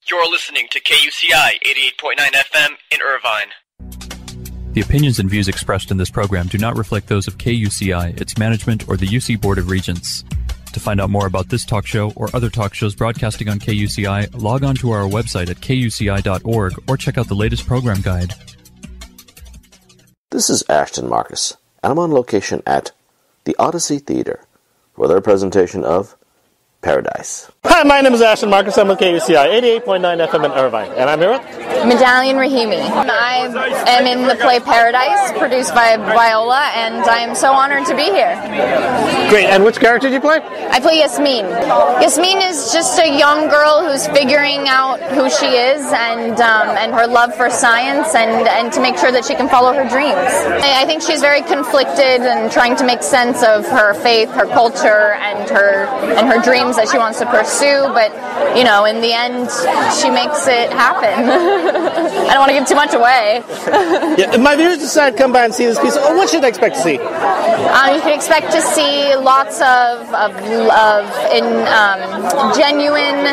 You're listening to KUCI 88.9 FM in Irvine. The opinions and views expressed in this program do not reflect those of KUCI, its management, or the UC Board of Regents. To find out more about this talk show or other talk shows broadcasting on KUCI, log on to our website at kuci.org or check out the latest program guide. This is Ashton Marcus, and I'm on location at the Odyssey Theater for their presentation of Paradise. Hi, my name is Ashton Marcus. I'm with KUCI 88.9 FM in Irvine, and I'm here with Medallion Rahimi. I am in the play Paradise, produced by Viola, and I am so honored to be here. Great, and which character do you play? I play Yasmin. Yasmin is just a young girl who's figuring out who she is and her love for science and to make sure that she can follow her dreams. I think she's very conflicted and trying to make sense of her faith, her culture, and her dreams that she wants to pursue, but you know, in the end, she makes it happen. I don't want to give too much away. Yeah, if my viewers decide to come by and see this piece, what should they expect to see? You can expect to see lots of genuine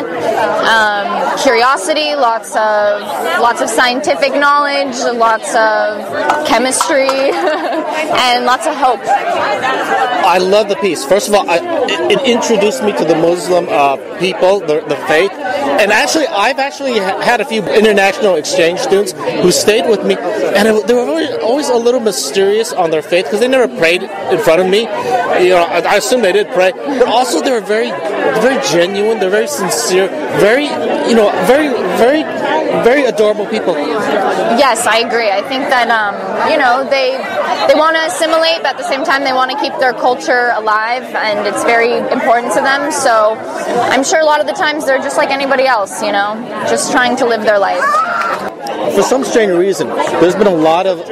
curiosity, lots of scientific knowledge, lots of chemistry, and lots of hope. I love the piece. First of all, it introduced me to the Muslim people, the faith, and I've had a few international exchange students who stayed with me, and they were always a little mysterious on their faith because they never prayed in front of me. You know, I assume they did pray, but also they were very, very genuine. They're very sincere, very adorable people. Yes, I agree. I think that they want to assimilate, but at the same time they want to keep their culture alive, and it's very important to them. So I'm sure a lot of the times they're just like anybody else, you know, just trying to live their life. For some strange reason, there's been a lot of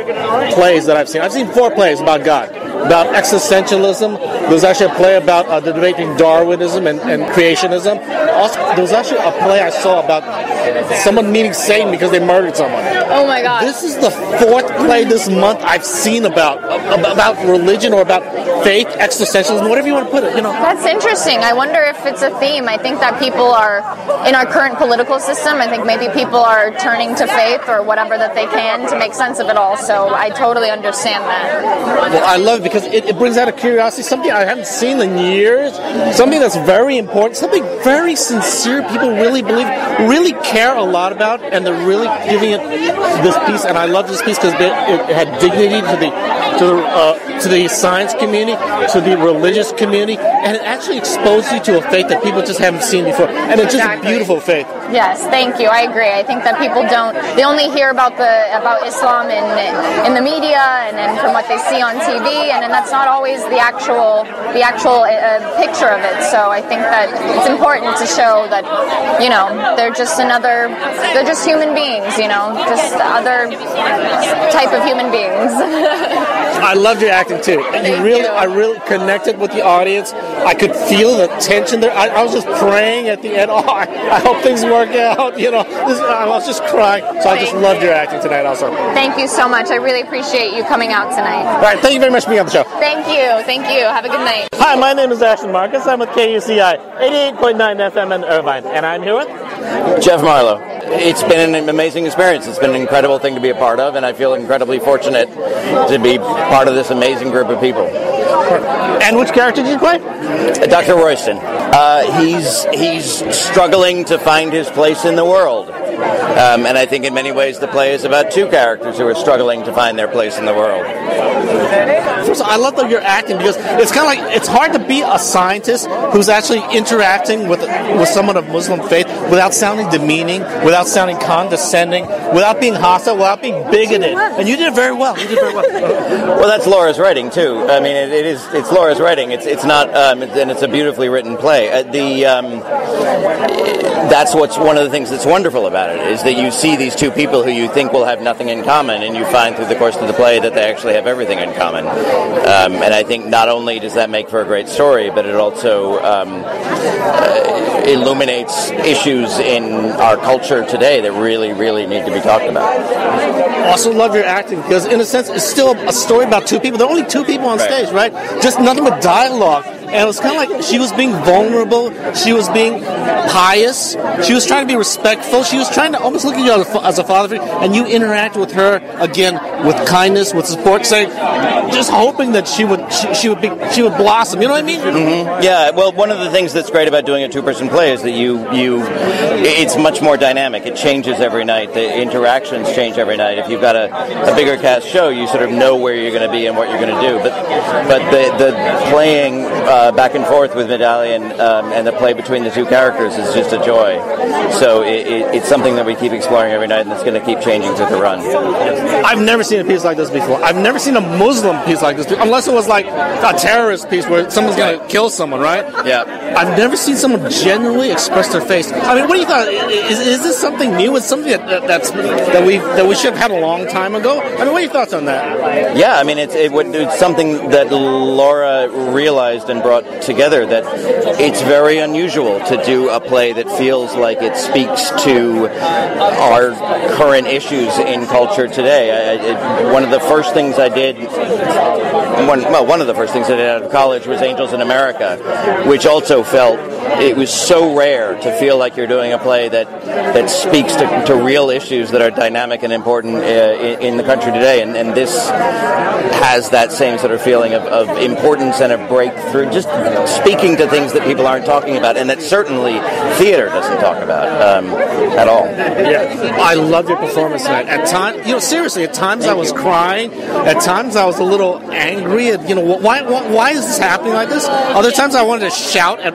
plays that I've seen. I've seen 4 plays about God, about existentialism. There's actually a play about the debate between Darwinism and creationism. Also, there was actually a play I saw about someone meeting Satan because they murdered someone. Oh my God! This is the 4th play this month I've seen about religion or about faith, existentialism, whatever you want to put it. You know. That's interesting. I wonder if it's a theme. I think that people are in our current political system. I think maybe people are turning to faith or whatever that they can to make sense of it all. So I totally understand that. Well, I love it because it brings out a curiosity, something I haven't seen in years, something that's very important, something very sincere. People really believe, really care a lot about, and they're really giving it this piece. And I love this piece because it had dignity to the science community, to the religious community, and it actually exposed you to a faith that people just haven't seen before. And it's just a beautiful faith. Yes, thank you. I agree. I think that people they only hear about Islam in the media and from what they see on TV, and that's not always the actual picture of it. So I think that it's important to show that, you know, they're just human beings, you know, just other type of human beings. I loved your acting too. I really connected with the audience. I could feel the tension there. I was just praying at the end. Oh, I hope things work out. You know, I was just crying. So I just loved your acting tonight also. Thank you so much. I really appreciate you coming out tonight. All right, thank you very much for being on the show. Thank you. Thank you. Have a good night. Hi, my name is Ashton Marcus. I'm with KUCI 88.9 FM in Irvine, and I'm here with Jeff Marlowe. It's been an amazing experience. It's been an incredible thing to be a part of, and I feel incredibly fortunate to be part of this amazing group of people. And which character did you play? Dr. Royston. He's struggling to find his place in the world. And I think in many ways the play is about 2 characters who are struggling to find their place in the world. First of all, I love that you're acting because it's kind of like it's hard to be a scientist who's actually interacting with someone of Muslim faith without sounding demeaning, without sounding condescending, without being hostile, without being bigoted. And you did it very well. Well, that's Laura's writing too. I mean, it's Laura's writing. It's not, and it's a beautifully written play. That's what's one of the things that's wonderful about it, is that you see these 2 people who you think will have nothing in common, and you find through the course of the play that they actually have everything in common. And I think not only does that make for a great story, but it also illuminates issues in our culture today that really, really need to be talked about. Also love your acting because, in a sense, it's still a story about 2 people. There are only 2 people on stage, right? Just nothing but dialogue. and it was kind of like she was being vulnerable, she was being pious, she was trying to be respectful, she was trying to almost look at you as a father figure, and you interact with her again with kindness, with support, saying, just hoping that she would blossom. You know what I mean? Mm-hmm. Yeah. Well, one of the things that's great about doing a two-person play is that it's much more dynamic. It changes every night. The interactions change every night. If you've got a bigger cast show, you sort of know where you're going to be and what you're going to do. But the playing back and forth with Medallion and the play between the two characters is just a joy. So it's something that we keep exploring every night, and it's going to keep changing through the run. I've never seen a piece like this before. I've never seen a Muslim piece like this before, unless it was like a terrorist piece where someone's going to kill someone, right? Yeah. I've never seen someone genuinely express their face. I mean, what do you thought? Is this something new? Is something that we should have had a long time ago? I mean, what are your thoughts on that? Yeah, I mean, it's something that Laura realized and brought together, that it's very unusual to do a play that feels like it speaks to our current issues in culture today. One of the first things I did out of college was Angels in America, which also felt it was so rare to feel like you're doing a play that speaks to real issues that are dynamic and important in the country today, and this has that same sort of feeling of importance and a breakthrough, just speaking to things that people aren't talking about, and that certainly theater doesn't talk about at all. Yeah, I loved your performance tonight. At times, seriously, at times I was crying. At times I was a little angry. At, why is this happening like this? Other times I wanted to shout at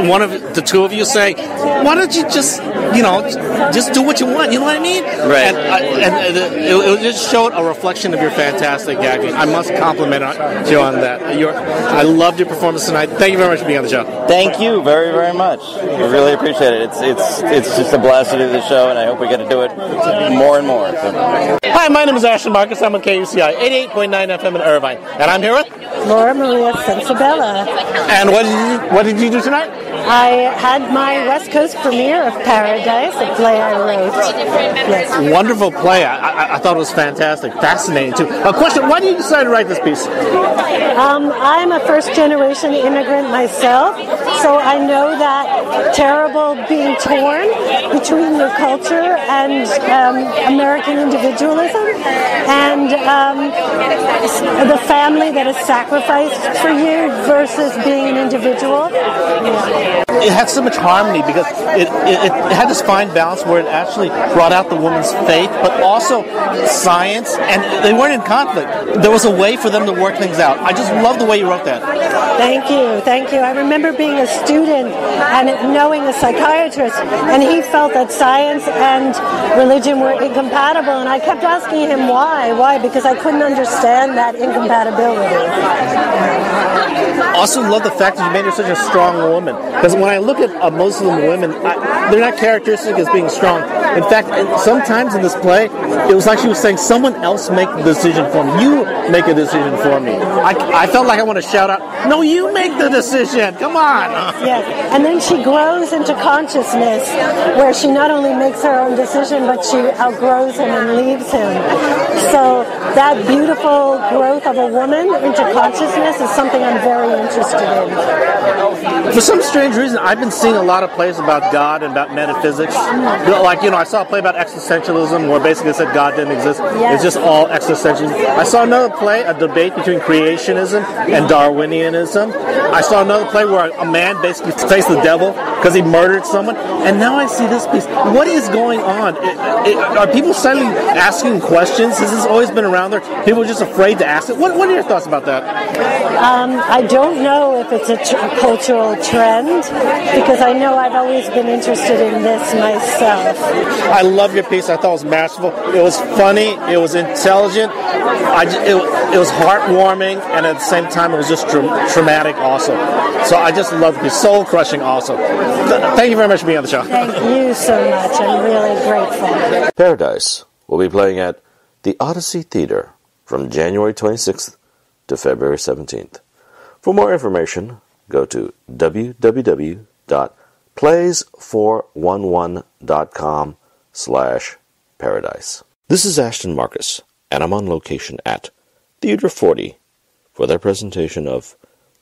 one of the two of you, say, "Why don't you just do what you want?" You know what I mean? Right. And it just showed a reflection of your fantastic acting. I must compliment you on that. I loved your performance tonight. Thank you very much for being on the show. Thank you very, very much. We really appreciate it. It's just a blast to do the show, and I hope we get to do it more and more. So. Hi, my name is Ashton Marcus. I'm on KUCI 88.9 FM in Irvine, and I'm here with Laura Maria Sensabella. And what did you do tonight? I had my West Coast premiere of Paradise, a play I wrote. Yes. Wonderful play. I thought it was fantastic. Fascinating, too. A question, why did you decide to write this piece? I'm a first-generation immigrant myself, so I know that terrible being torn between your culture and American individualism, and the family that is sacrificed for you versus being an individual. Yeah. It had so much harmony because it had this fine balance where it actually brought out the woman's faith, but also science, and they weren't in conflict. There was a way for them to work things out. I just love the way you wrote that. Thank you. I remember being a student and knowing a psychiatrist, and he felt that science and religion were incompatible, and I kept asking him why. Why? Because I couldn't understand that incompatibility. I also love the fact that you made her such a strong woman. Because when I look at Muslim women, they're not characteristic as being strong. In fact, sometimes in this play, it was like she was saying, someone else make the decision for me. You make a decision for me. I felt like I want to shout out, no, you make the decision. Come on. Yes. And then she grows into consciousness where she not only makes her own decision, but she outgrows him and leaves him. So that beautiful growth of a woman into consciousness is something I'm very interested in. For some strange reason, I've been seeing a lot of plays about God and about metaphysics. Like, I saw a play about existentialism where basically it said God didn't exist. Yes. It's just all existentialism. I saw another play, a debate between creationism and Darwinianism. I saw another play where a man basically faced the devil because he murdered someone. And now I see this piece. What is going on? Are people suddenly asking questions? Has this always been around there? People are just afraid to ask it? What are your thoughts about that? I don't know if it's a cultural trend, because I know I've always been interested in this myself. I love your piece. I thought it was masterful. It was funny. It was intelligent. It was heartwarming, and at the same time, it was just traumatic also. So I just love it. Soul-crushing also. Thank you very much for being on the show. Thank you so much. I'm really grateful. Paradise will be playing at the Odyssey Theater from January 26th to February 17th. For more information, go to www.plays411.com/paradise. This is Ashton Marcus, and I'm on location at Theater 40 for their presentation of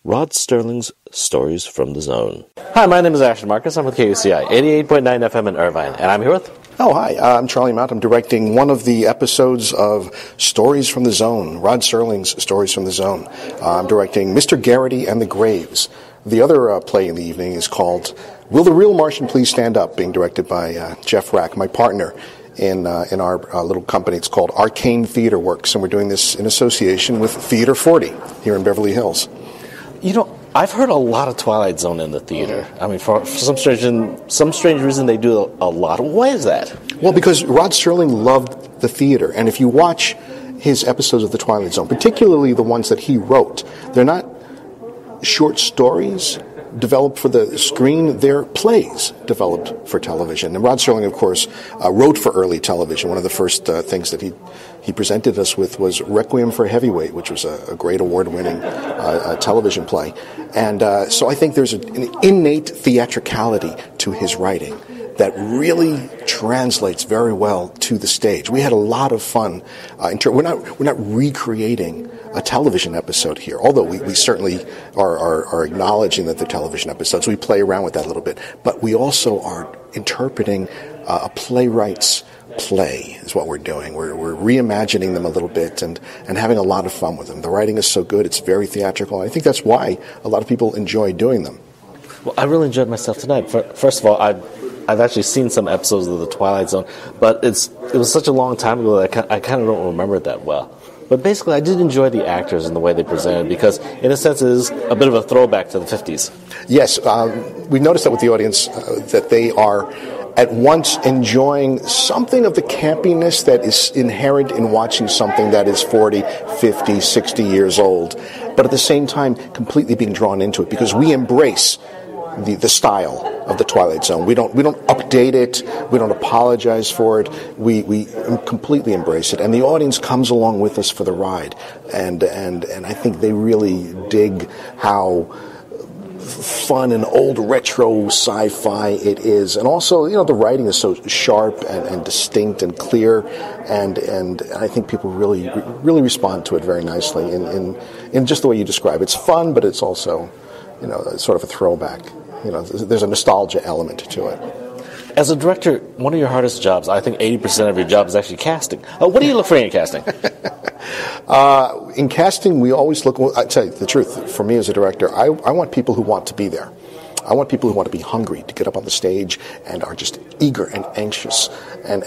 Rod Sterling's Stories from the Zone. Hi, my name is Ashton Marcus. I'm with KUCI, 88.9 FM in Irvine, and I'm here with... Oh, hi. I'm Charlie Mount. I'm directing one of the episodes of Stories from the Zone, Rod Sterling's Stories from the Zone. I'm directing Mr. Garrity and the Graves. The other play in the evening is called Will the Real Martian Please Stand Up, being directed by Jeff Rack, my partner in our little company. It's called Arcane Theater Works, and we're doing this in association with Theater 40 here in Beverly Hills. You know, I've heard a lot of Twilight Zone in the theater. I mean, for some strange reason, they do a lot. Why is that? Well, because Rod Sterling loved the theater, and if you watch his episodes of The Twilight Zone, particularly the ones that he wrote, they're not short stories developed for the screen, they're plays developed for television. And Rod Sterling, of course, wrote for early television. One of the first things that he presented us with was Requiem for a Heavyweight, which was a great award-winning television play. And so I think there's an innate theatricality to his writing that really translates very well to the stage. We had a lot of fun. We're not recreating a television episode here, although we certainly are acknowledging that they're television episodes. We play around with that a little bit, but we also are interpreting a playwright's play is what we're doing. We're reimagining them a little bit and having a lot of fun with them. The writing is so good; it's very theatrical. I think that's why a lot of people enjoy doing them. Well, I really enjoyed myself tonight. First of all, I've actually seen some episodes of The Twilight Zone, but it was such a long time ago that I kind of don't remember it that well. But basically, I did enjoy the actors and the way they presented, because in a sense it is a bit of a throwback to the 50s. Yes, we noticed that with the audience, that they are at once enjoying something of the campiness that is inherent in watching something that is 40, 50, 60 years old, but at the same time completely being drawn into it, because we embrace the style of the Twilight Zone. We don't update it. We don't apologize for it. We completely embrace it, and the audience comes along with us for the ride. And I think they really dig how fun and old retro sci-fi it is, and also the writing is so sharp and distinct and clear, and I think people really respond to it very nicely in just the way you describe it. It's fun, but it's also sort of a throwback. There's a nostalgia element to it. As a director, one of your hardest jobs, I think 80% of your job is actually casting. What do you look for in casting? In casting, we always look... I tell you the truth, for me as a director, I want people who want to be there. I want people who want to be hungry to get up on the stage and are just eager and anxious and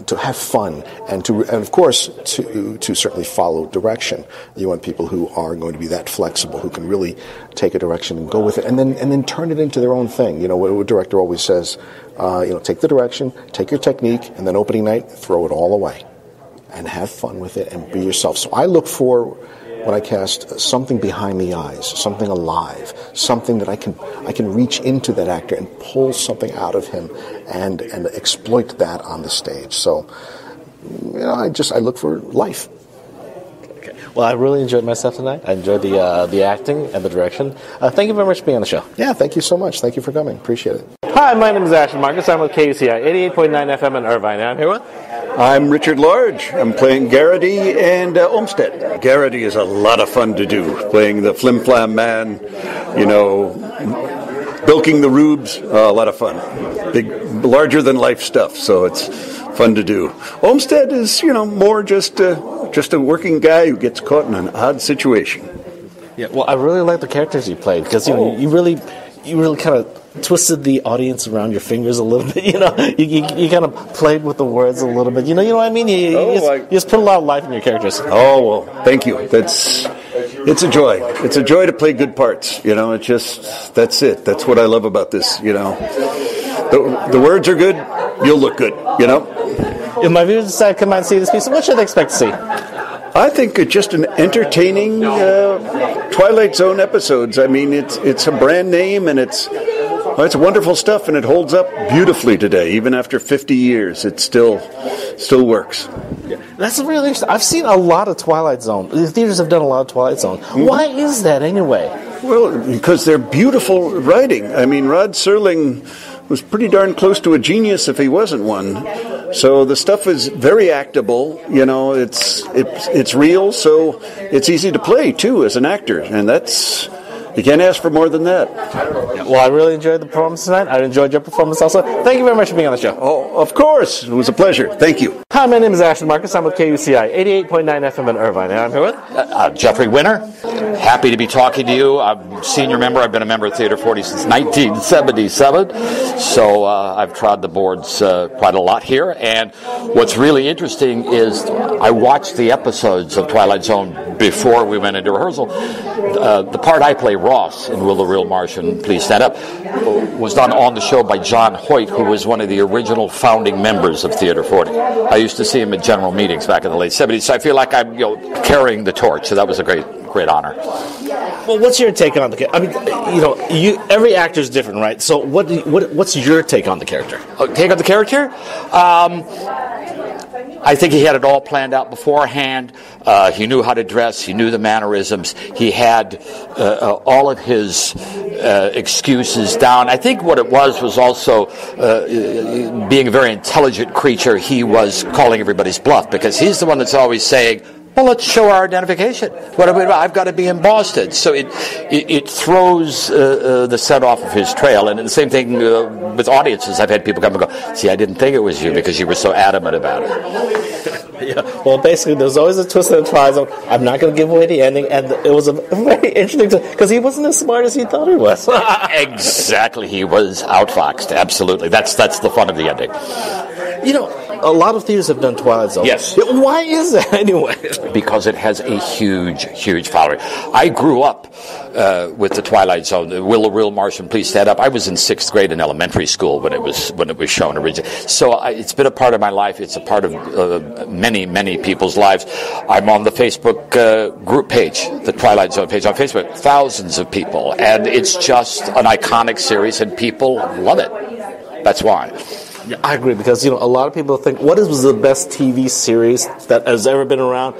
to have fun and of course to certainly follow direction. You want people who are going to be that flexible, who can really take a direction and go with it and then turn it into their own thing. What a director always says, take the direction, take your technique, and then opening night, throw it all away and have fun with it and be yourself. So I look for, when I cast, something behind the eyes, something alive, something that I can reach into that actor and pull something out of him and exploit that on the stage. So, I look for life. Okay. Well, I really enjoyed myself tonight. I enjoyed the acting and the direction. Thank you very much for being on the show. Yeah, thank you so much. Thank you for coming. Appreciate it. Hi, my name is Ashton Marcus. I'm with KUCI, 88.9 FM in Irvine. And I'm here with... I'm Richard Large. I'm playing Garrity and Olmsted. Garrity is a lot of fun to do, playing the flim-flam man, bilking the rubes, a lot of fun. Big, larger-than-life stuff, so it's fun to do. Olmsted is, more just a working guy who gets caught in an odd situation. Yeah, well, I really like the characters you played, because, you really kind of twisted the audience around your fingers a little bit. You kind of played with the words a little bit. You know what I mean? You just put a lot of life in your characters. Oh, well, thank you. It's a joy. It's a joy to play good parts. It's just, that's it. That's what I love about this. The words are good. You'll look good. If my viewers decide to come out and see this piece, what should they expect to see? I think it's just an entertaining Twilight Zone episodes. I mean, it's a brand name, and it's wonderful stuff, and it holds up beautifully today. Even after 50 years, it still works. That's really interesting. I've seen a lot of Twilight Zone. The theaters have done a lot of Twilight Zone. Mm-hmm. Why is that anyway? Well, because they're beautiful writing. I mean, Rod Serling was pretty darn close to a genius if he wasn't one. So the stuff is very actable. It's real, so it's easy to play too as an actor, and that's You can't ask for more than that. Well, I really enjoyed the performance tonight. I enjoyed your performance also. Thank you very much for being on the show. Oh, of course. It was a pleasure. Thank you. Hi, my name is Ashton Marcus. I'm with KUCI 88.9 FM in Irvine. And I'm here with Jeffrey Winter. Happy to be talking to you. I'm a senior member. I've been a member of Theater 40 since 1977. So I've trod the boards quite a lot here. And what's really interesting is I watched the episodes of Twilight Zone before we went into rehearsal. The part I play, Ross, in Will the Real Martian Please Stand Up, was done on the show by John Hoyt, who was one of the original founding members of Theater 40. I used to see him at general meetings back in the late 70s, so I feel like I'm carrying the torch, so that was a great honor. Well, what's your take on the character? I mean, every actor is different, right? So what's your take on the character? Take on the character? I think he had it all planned out beforehand. He knew how to dress. He knew the mannerisms. He had all of his excuses down. I think what it was also being a very intelligent creature. He was calling everybody's bluff because he's the one that's always saying, well, let's show our identification. I've got to be in Boston. So it throws the scent off of his trail. And the same thing with audiences. I've had people come and go, see, I didn't think it was you because you were so adamant about it. Yeah. Well, basically, there's always a twist in the Twilight Zone. I'm not going to give away the ending. And it was a very interesting because he wasn't as smart as he thought he was. Exactly. He was outfoxed. Absolutely. That's the fun of the ending. A lot of theaters have done Twilight Zone. Yes. Why is that anyway? Because it has a huge following. I grew up with the Twilight Zone. Will the Real Martian Please Stand Up? I was in 6th grade in elementary school when it was shown originally. So it's been a part of my life. It's a part of many people's lives. I'm on the Facebook group page, the Twilight Zone page on Facebook. Thousands of people, and it's just an iconic series, and people love it. That's why. Yeah, I agree because a lot of people think what was the best TV series that has ever been around.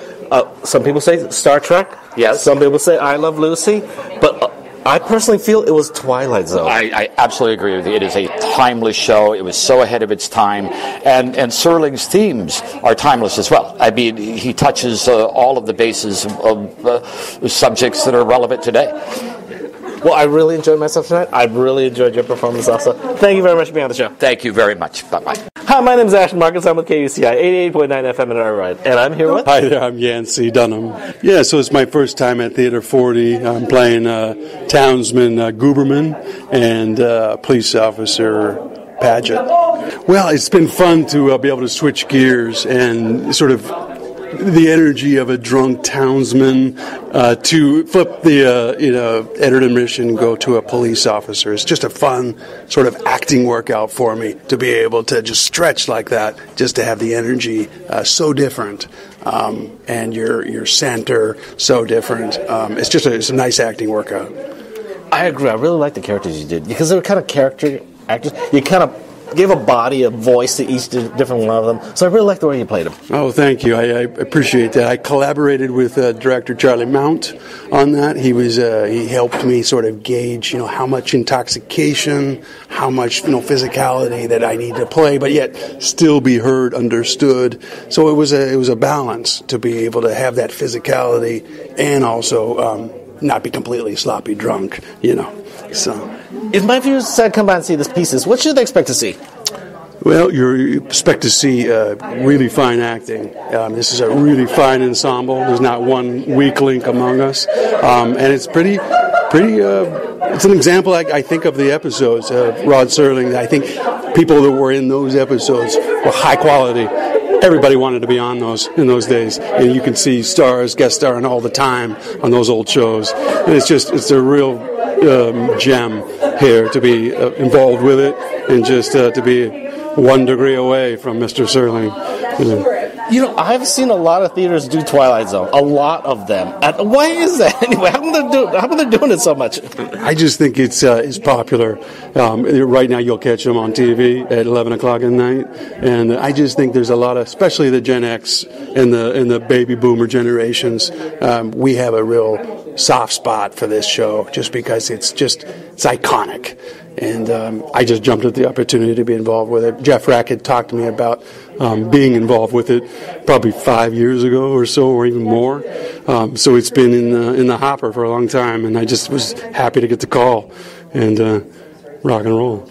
Some people say Star Trek. Yes. Some people say I Love Lucy. But I personally feel it was Twilight Zone. I absolutely agree with you. It is a timeless show. It was so ahead of its time, and Serling's themes are timeless as well. I mean, he touches all of the bases of subjects that are relevant today. Well, I really enjoyed myself tonight. I really enjoyed your performance also. Thank you very much for being on the show. Thank you very much. Bye-bye. Hi, my name is Ashton Marcus. I'm with KUCI 88.9 FM in Irvine. And I'm here with... Hi there, I'm Yancey Dunham. Yeah, so it's my first time at Theater 40. I'm playing Townsman Gooberman and police officer Paget. Well, it's been fun to be able to switch gears and sort of the energy of a drunk townsman to flip the enter mission and go to a police officer. It's just a fun sort of acting workout for me to be able to just stretch like that, just to have the energy so different, and your center so different. It's a nice acting workout. I agree. I really like the characters you did because they were kind of character actors. You kind of gave a body, a voice to each different one of them. So I really like the way you played them. Oh, thank you. I appreciate that. I collaborated with director Charlie Mount on that. He helped me sort of gauge, how much intoxication, how much, physicality that I need to play, but yet still be heard, understood. So it was a balance to be able to have that physicality and also not be completely sloppy drunk, So. If my viewers decide to come by and see these pieces, what should they expect to see? Well, you expect to see really fine acting. This is a really fine ensemble. There's not one weak link among us, and it's pretty. It's an example, I think, of the episodes of Rod Serling. I think people that were in those episodes were high quality. Everybody wanted to be on those in those days, and you can see stars guest starring all the time on those old shows. And it's a real gem here to be involved with it, and just to be 1 degree away from Mr. Serling. I've seen a lot of theaters do Twilight Zone, a lot of them. Why is that anyway? How come they're doing it so much? I just think it's popular. Right now, you'll catch them on TV at 11 o'clock at night, and I just think there's a lot of, especially the Gen X and the baby boomer generations. We have a real soft spot for this show, just because it's iconic. And I just jumped at the opportunity to be involved with it. Jeff Rack had talked to me about being involved with it probably 5 years ago or so, or even more. So it's been in the hopper for a long time, and I just was happy to get the call and rock and roll.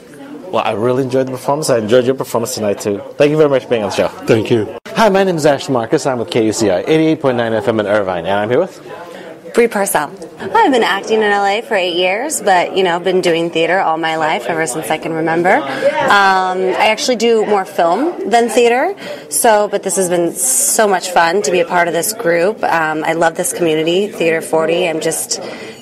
Well, I really enjoyed the performance. I enjoyed your performance tonight, too. Thank you very much for being on the show. Thank you. Hi, my name is Ashley Marcus. I'm with KUCI 88.9 FM in Irvine, and I'm here with Bree Parcell. I've been acting in LA for 8 years, but I've been doing theater all my life, ever since I can remember. I actually do more film than theater, but this has been so much fun to be a part of this group. I love this community, Theater 40. I'm just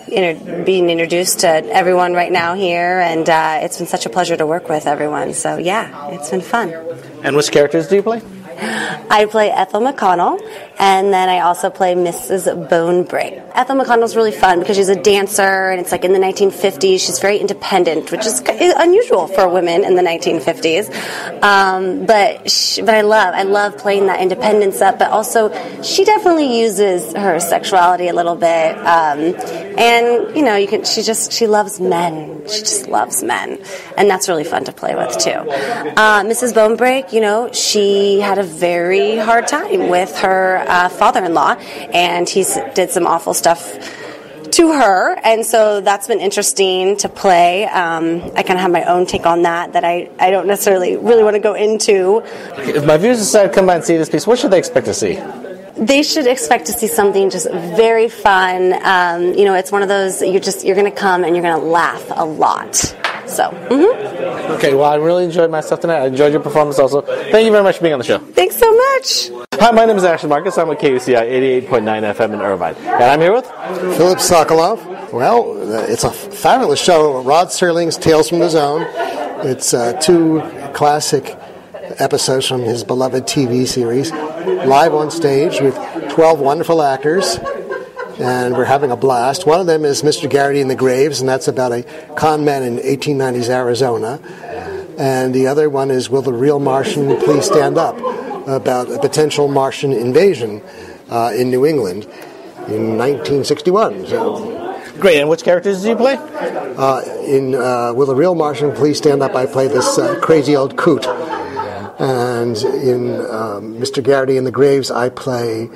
being introduced to everyone right now here, and it's been such a pleasure to work with everyone. So yeah, it's been fun. And which characters do you play? I play Ethel McConnell, and then I also play Mrs. Bonebrick. Ethel McConnell's really fun because she's a dancer, and it's like in the 1950s. She's very independent, which is unusual for women in the 1950s. But I love playing that independence up. But also, she definitely uses her sexuality a little bit, and she loves men. She just loves men, and that's really fun to play with too. Mrs. Bonebrick, she had a very hard time with her father-in-law, and he did some awful stuff to her, and so that's been interesting to play. I kind of have my own take on that I don't necessarily really want to go into. If my viewers decide to come by and see this piece, what should they expect to see? They should expect to see something just very fun. It's one of those you're going to come and you're going to laugh a lot. So, Okay, well, I really enjoyed myself tonight. I enjoyed your performance also. Thank you very much for being on the show. Thanks so much. Hi, my name is Ashley Marcus. I'm with KUCI 88.9 FM in Irvine. And I'm here with Philip Sokolov. Well, it's a fabulous show. Rod Serling's Tales from the Zone. It's two classic episodes from his beloved TV series, live on stage with 12 wonderful actors. And we're having a blast. One of them is Mr. Garrity in the Graves, and that's about a con man in 1890s Arizona. And the other one is Will the Real Martian Please Stand Up, about a potential Martian invasion in New England in 1961. So, great, and which characters do you play? In Will the Real Martian Please Stand Up, I play this crazy old coot. And in Mr. Garrity in the Graves, I play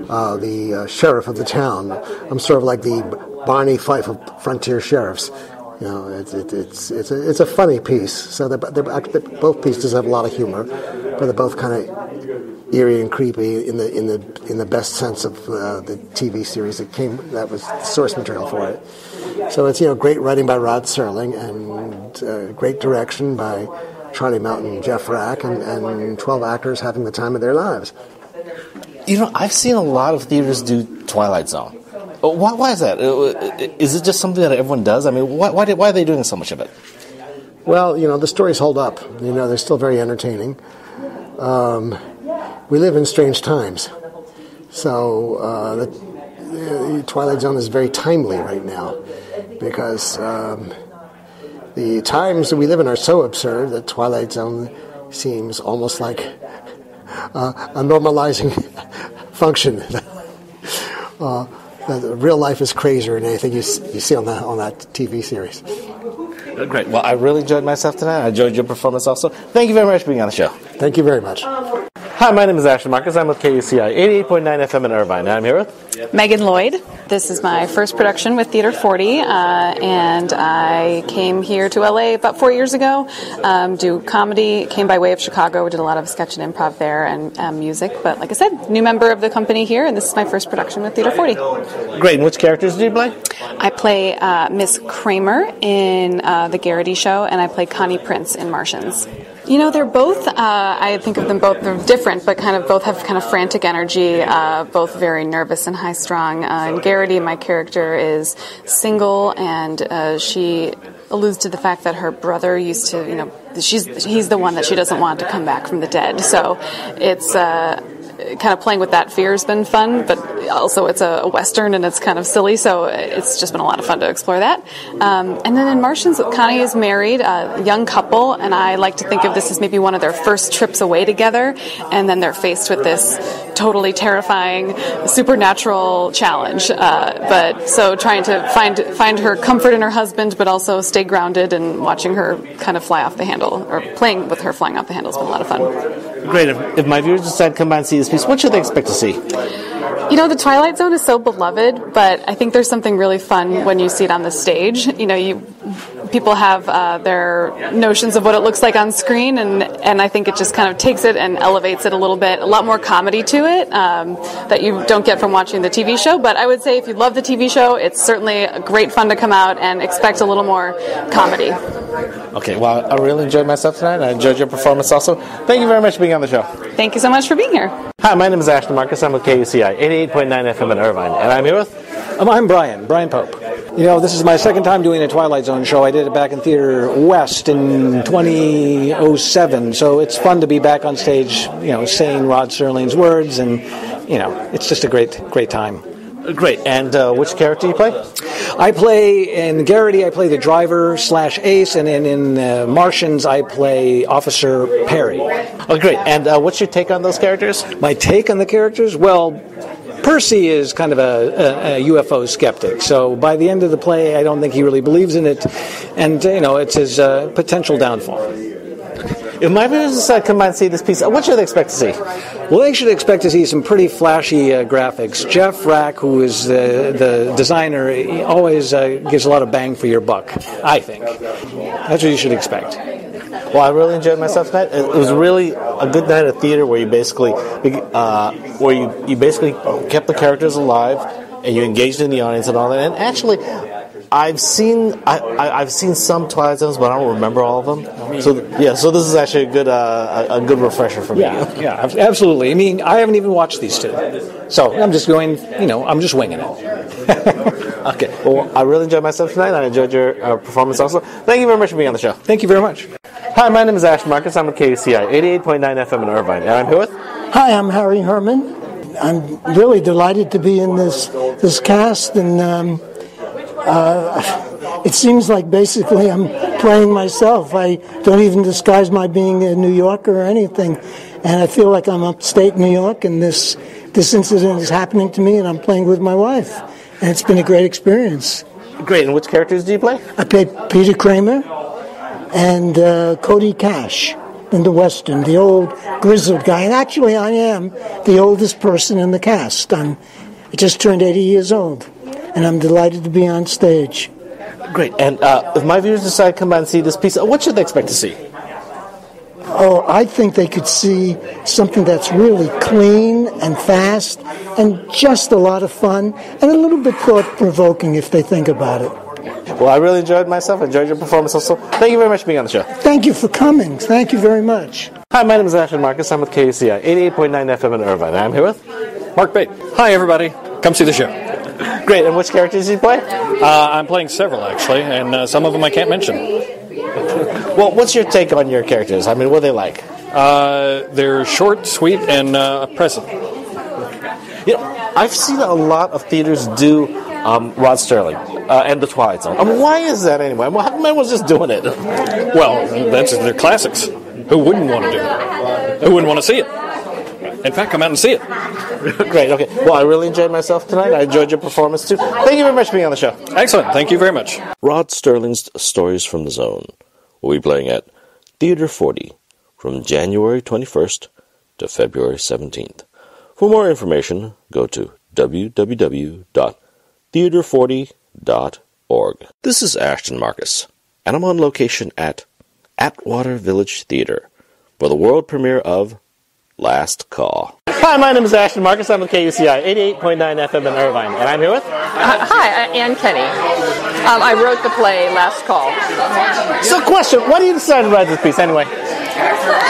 the sheriff of the town. I'm sort of like the Barney Fife of frontier sheriffs. It's a funny piece. So both pieces have a lot of humor, but they're both kind of eerie and creepy in the best sense of the TV series that was source material for it. So it's great writing by Rod Serling and great direction by Charlie Mountain and Jeff Rack and 12 actors having the time of their lives. I've seen a lot of theaters do Twilight Zone. Why is that? Is it just something that everyone does? I mean, why are they doing so much of it? Well, the stories hold up. They're still very entertaining. We live in strange times. So the Twilight Zone is very timely right now because the times that we live in are so absurd that Twilight Zone seems almost like a normalizing function. Real life is crazier than anything you see on that TV series. Great. Well, I really enjoyed myself tonight. I enjoyed your performance also. Thank you very much for being on the show. Thank you very much. Hi, my name is Ashley Marcus. I'm with KUCI 88.9 FM in Irvine. And I'm here with Megan Lloyd. This is my first production with Theater 40, and I came here to LA about 4 years ago. Do comedy, came by way of Chicago. We did a lot of sketch and improv there and music. But like I said, new member of the company here, and this is my first production with Theater 40. Great. And which characters do you play? I play Miss Kramer in The Garrity Show, and I play Connie Prince in Martians. They're both, I think of them both, they're different, but both have kind of frantic energy, both very nervous and high-strung. And Garrity, my character, is single, and she alludes to the fact that her brother used to, he's the one that she doesn't want to come back from the dead. So it's kind of playing with that fear has been fun, but also it's a Western and it's kind of silly, so it's just been a lot of fun to explore that. And then in Martians, Connie is married, a young couple, and I like to think of this as maybe one of their first trips away together, and then they're faced with this totally terrifying supernatural challenge. But so trying to find her comfort in her husband, but also stay grounded and watching her kind of fly off the handle, or playing with her flying off the handle has been a lot of fun. Great. If my viewers decide to come by and see this piece, what should they expect to see? You know, the Twilight Zone is so beloved, but I think there's something really fun when you see it on the stage. You know, people have their notions of what it looks like on screen, and I think it just kind of takes it and elevates it a little bit. A lot more comedy to it that you don't get from watching the TV show. But I would say if you love the TV show, it's certainly great fun to come out and expect a little more comedy. Okay, well, I really enjoyed myself tonight, and I enjoyed your performance also. Thank you very much for being on the show. Thank you so much for being here. Hi, my name is Ashton Marcus. I'm with KUCI 88.9 FM in Irvine, and I'm here with... I'm Brian Pope. You know, this is my second time doing a Twilight Zone show. I did it back in Theater West in 2007, so it's fun to be back on stage, you know, saying Rod Serling's words, and, you know, it's just a great time. Great. And which character do you play? I play, in Garrity, I play the driver / ace, and in Martians, I play Officer Perry. Oh, great. And what's your take on those characters? My take on the characters? Well, Percy is kind of a UFO skeptic, so by the end of the play, I don't think he really believes in it, and, you know, it's his potential downfall. If my viewers decide to come by and see this piece, what should they expect to see? Well, they should expect to see some pretty flashy graphics. Jeff Rack, who is the designer, he always gives a lot of bang for your buck, I think. That's what you should expect. Well, I really enjoyed myself tonight. It was really a good night of theater where you basically kept the characters alive and you engaged in the audience and all that. And actually, I've seen some Twilight Zones, but I don't remember all of them. So this is actually a good refresher for me. Yeah, absolutely. I mean, I haven't even watched these two, so I'm just going. You know, I'm just winging it. Okay. Well, I really enjoyed myself tonight. I enjoyed your performance also. Thank you very much for being on the show. Thank you very much. Hi, my name is Ashton Marcus. I'm with KUCI 88.9 FM in Irvine, and I'm here with. Hi, I'm Harry Herman. I'm really delighted to be in this cast, and it seems like basically I'm playing myself. I don't even disguise my being a New Yorker or anything, and I feel like I'm upstate New York, and this incident is happening to me, and I'm playing with my wife, and it's been a great experience. Great, and which characters do you play? I play Peter Kramer and Cody Cash in the Western, the old grizzled guy, and actually I am the oldest person in the cast. I just turned 80 years old. And I'm delighted to be on stage. Great. And if my viewers decide to come by and see this piece, what should they expect to see? Oh, I think they could see something that's really clean and fast and just a lot of fun and a little bit thought-provoking if they think about it. Well, I really enjoyed myself. I enjoyed your performance also. Thank you very much for being on the show. Thank you for coming. Thank you very much. Hi, my name is Ashton Marcus. I'm with KUCI 88.9 FM in Irvine. I'm here with Mark Bate. Hi, everybody. Come see the show. Great, and which characters do you play? I'm playing several, actually, and some of them I can't mention. Well, what's your take on your characters? I mean, what are they like? They're short, sweet, and present. You know, I've seen a lot of theaters do Rod Serling and The Twilight Zone. Why is that anyway? How come everyone's just doing it? Well, they're classics. Who wouldn't want to do it? Who wouldn't want to see it? In fact, come out and see it. Great, okay. Well, I really enjoyed myself tonight. I enjoyed your performance, too. Thank you very much for being on the show. Excellent. Thank you very much. Rod Serling's Stories from the Zone will be playing at Theater 40 from January 21st to February 17th. For more information, go to www.theater40.org. This is Ashton Marcus, and I'm on location at Atwater Village Theater for the world premiere of Last Call. Hi, my name is Ashton Marcus. I'm with KUCI 88.9 FM in Irvine, and I'm here with... Hi, Ann Kenny. I wrote the play Last Call. So, question, why did you decide to write this piece anyway?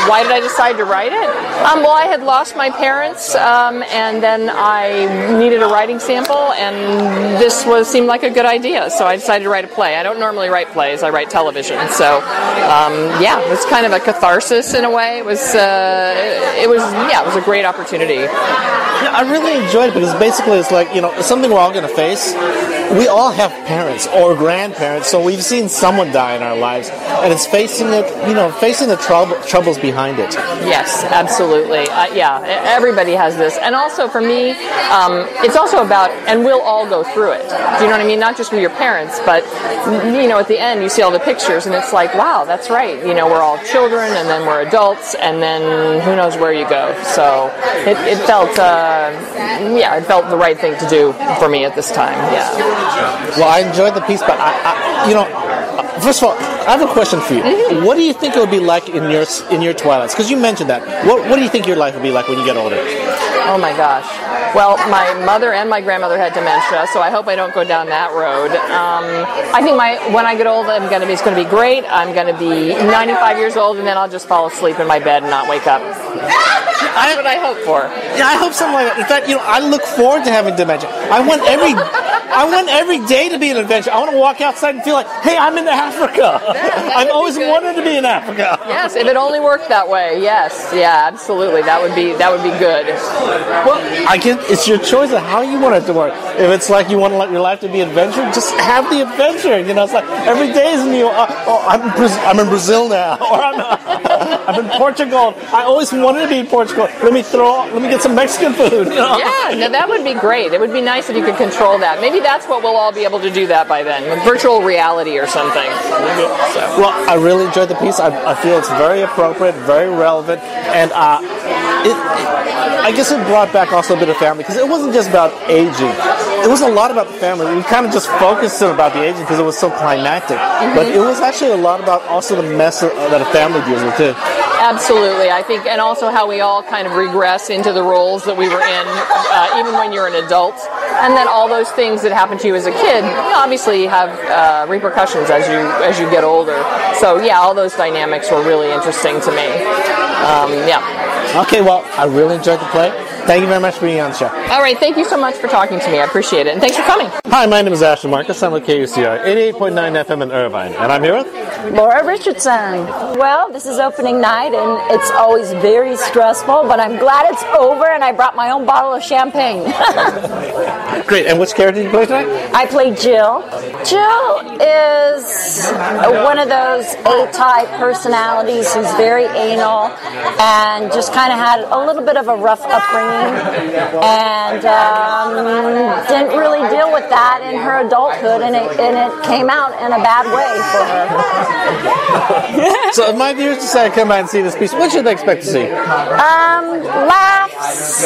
Why did I decide to write it? Well, I had lost my parents, and then I needed a writing sample, and this seemed like a good idea, so I decided to write a play. I don't normally write plays, I write television, so it was kind of a catharsis in a way. It was a great opportunity. Yeah, I really enjoyed it because basically it's like, you know, it's something we're all going to face, we all have parents or grandparents, so we've seen someone die in our lives, and it's facing the troubles behind it. Yes, absolutely. Yeah, everybody has this. And also for me, it's also about, and we'll all go through it. Do you know what I mean? Not just with your parents, but, at the end you see all the pictures and it's like, wow, that's right. We're all children and then we're adults and then who knows where you go. So it felt, it felt the right thing to do for me at this time. Yeah. Well, I enjoyed the piece, but first of all, I have a question for you. Mm-hmm. What do you think it would be like in your Twilights? Because you mentioned that. What do you think your life will be like when you get older? Oh my gosh. Well, my mother and my grandmother had dementia, so I hope I don't go down that road. I think when I get old, it's going to be great. I'm going to be 95 years old, and then I'll just fall asleep in my bed and not wake up. That's what I hope for. Yeah, I hope something like that. In fact, I look forward to having dementia. I want every day to be an adventure. I want to walk outside and feel like, hey, I'm in Africa. I've always wanted to be in Africa. Yes, if it only worked that way. Yes, yeah, absolutely. That would be good. Well, it's your choice of how you want it to work. If it's like you want to let your life to be adventure, just have the adventure. It's like every day is new. I'm in Brazil now, or I'm in Portugal. I always wanted to be in Portugal. Let me get some Mexican food. Yeah, no, that would be great. It would be nice if you could control that. Maybe that's what we'll all be able to do that by then, with virtual reality or something. So. Well, I really enjoyed the piece. I feel it's very appropriate, very relevant, and I guess it brought back also a bit of family, because it wasn't just about aging. It was a lot about the family. We kind of just focused on about the aging because it was so climactic. Mm-hmm. But it was actually a lot about also the mess that a family deals with, too. Absolutely, I think, and also how we all kind of regress into the roles that we were in, even when you're an adult, and then all those things that happen to you as a kid obviously have repercussions as you get older. So yeah, all those dynamics were really interesting to me. Yeah. Okay, well, I really enjoyed the play. Thank you very much for being on the show. All right, thank you so much for talking to me. I appreciate it, and thanks for coming. Hi, my name is Ashley Marcus. I'm with KUCI 88.9 FM in Irvine, and I'm here with Laura Richardson. Well, this is opening night, and it's always very stressful, but I'm glad it's over, and I brought my own bottle of champagne. Great, and which character did you play tonight? I played Jill. Jill is one of those A-type personalities who's very anal and just kind of had a little bit of a rough upbringing and didn't really deal with that in her adulthood, and it came out in a bad way for her. So if my viewers decide to come by and see this piece, what should they expect to see? Laughs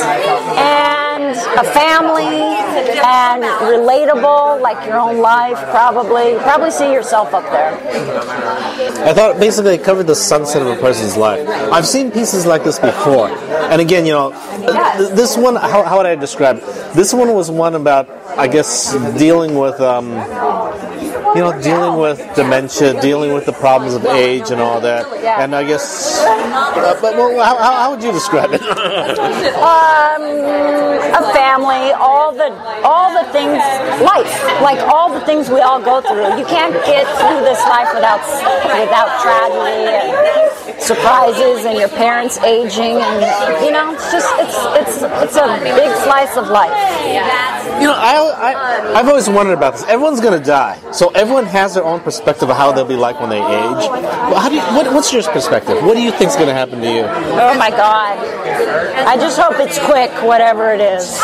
and a family and relatable, like your own life, probably see yourself up there. I thought basically it covered the sunset of a person's life. I've seen pieces like this before, and again, this one, how would I describe it? This one was one about, I guess, dealing with dementia, dealing with the problems of age and all that. And I guess, how would you describe it? A family, all the things, life, like all the things we all go through. You can't get through this life without tragedy and surprises and your parents aging, and it's a big slice of life. I've always wondered about this. Everyone's going to die, so everyone has their own perspective of how they'll be like when they age. What's your perspective? What do you think's going to happen to you? Oh my God! I just hope it's quick, whatever it is.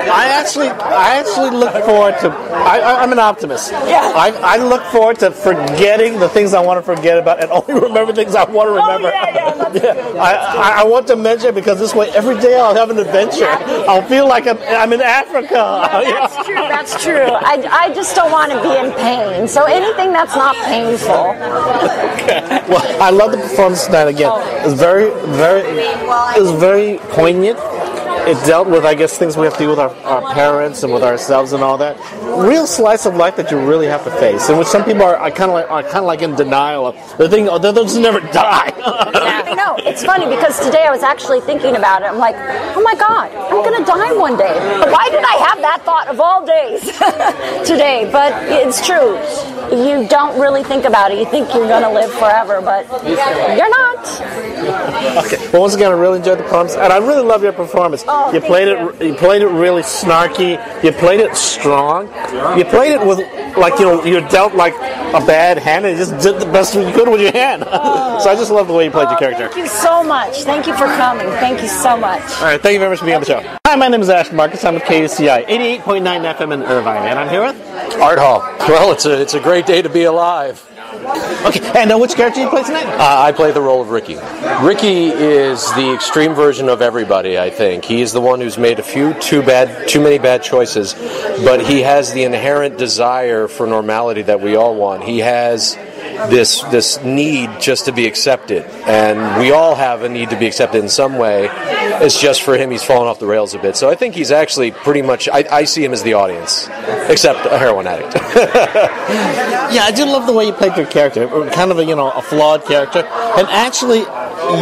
I actually look forward to. I'm an optimist. Yeah. I look forward to forgetting the things I want to forget about and only remember things I want to remember. I want dementia because this way every day I'll have an adventure. I'll feel like I'm in Africa. That's true. That's true. I just don't want to be in pain. So anything that's not painful. Okay. Well, I love the performance tonight again. It was very poignant. It dealt with, I guess, things we have to do with our parents and with ourselves and all that. Real slice of life that you really have to face, and which some people are kind of like in denial of. They're thinking, they'll just never die. I know. It's funny because today I was actually thinking about it. I'm like, oh my God, I'm going to die one day. Why did I have that thought of all days today? But it's true. You don't really think about it. You think you're going to live forever, but you're not. Okay. Well, once again, I really enjoyed the performance, and I really love your performance. Oh, you played it really snarky. You played it strong. You played it with you're dealt like a bad hand, and you just did the best you could with your hand. So I just love the way you played your character. Thank you so much. Thank you for coming. Thank you so much. All right. Thank you very much for being on the show. Hi, my name is Ashton Marcus. I'm with KUCI 88.9 FM in Irvine, and I'm here with Art Hall. Well, it's a great day to be alive. Okay, and which character do you play tonight? I play the role of Ricky. Ricky is the extreme version of everybody, I think. He is the one who's made too many bad choices, but he has the inherent desire for normality that we all want. He has this need just to be accepted, and we all have a need to be accepted in some way. It's just for him, he's fallen off the rails a bit. So I think he's actually pretty much, I see him as the audience, except a heroin addict. Yeah, I do love the way you played your character, kind of a flawed character, and actually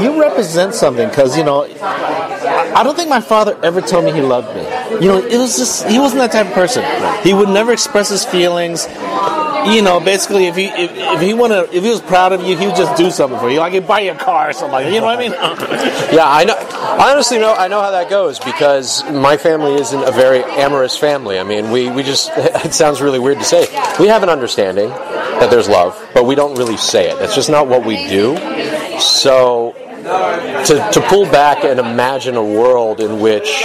you represent something, because I don't think my father ever told me he loved me. It was just, he wasn't that type of person. He would never express his feelings. Basically, if he was proud of you, he would just do something for you, like he'd buy you a car or something like that. You know what I mean? Yeah, I know. I honestly know how that goes, because my family isn't a very amorous family. I mean, we just, it sounds really weird to say, we have an understanding that there's love, but we don't really say it. That's just not what we do. So to pull back and imagine a world in which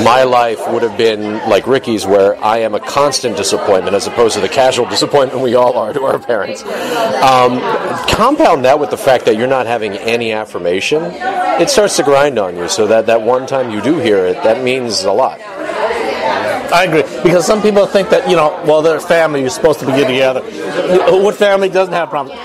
my life would have been like Ricky's, where I am a constant disappointment as opposed to the casual disappointment we all are to our parents. Compound that with the fact that you're not having any affirmation, it starts to grind on you. So that one time you do hear it, that means a lot. I agree, because some people think that, they're family, you're supposed to be good together. What family doesn't have problems?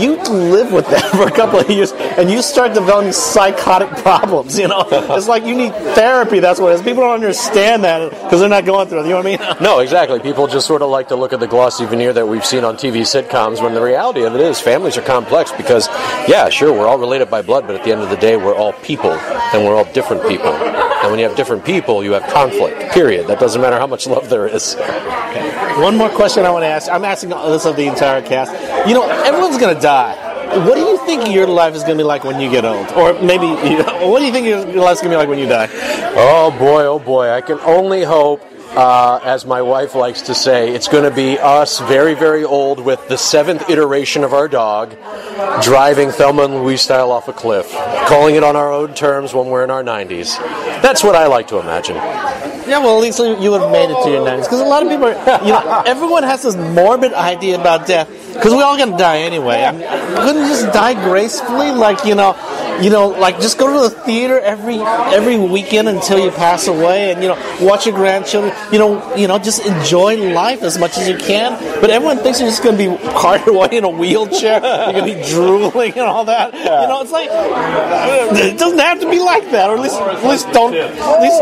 You live with that for a couple of years, and you start developing psychotic problems, It's like you need therapy, that's what it is. People don't understand that because they're not going through it, you know what I mean? No, exactly. People just sort of like to look at the glossy veneer that we've seen on TV sitcoms, when the reality of it is families are complex because, yeah, sure, we're all related by blood, but at the end of the day, we're all people, and we're all different people. And when you have different people, you have conflict, period. That doesn't matter how much love there is. Okay. One more question I want to ask. I'm asking this of the entire cast. Everyone's going to die. What do you think your life is going to be like when you get old? Or maybe, what do you think your life's going to be like when you die? Oh boy. I can only hope, as my wife likes to say, it's going to be us very, very old with the 7th iteration of our dog driving Thelma and Louise style off a cliff, calling it on our own terms when we're in our 90s. That's what I like to imagine. Yeah, well, at least you would have made it to your 90s. Because a lot of people everyone has this morbid idea about death. Because we're all going to die anyway. Couldn't you just die gracefully? Like just go to the theater every weekend until you pass away, and watch your grandchildren. Just enjoy life as much as you can. But everyone thinks you're just going to be carted away in a wheelchair. You're going to be drooling and all that. It's like it doesn't have to be like that. Or at least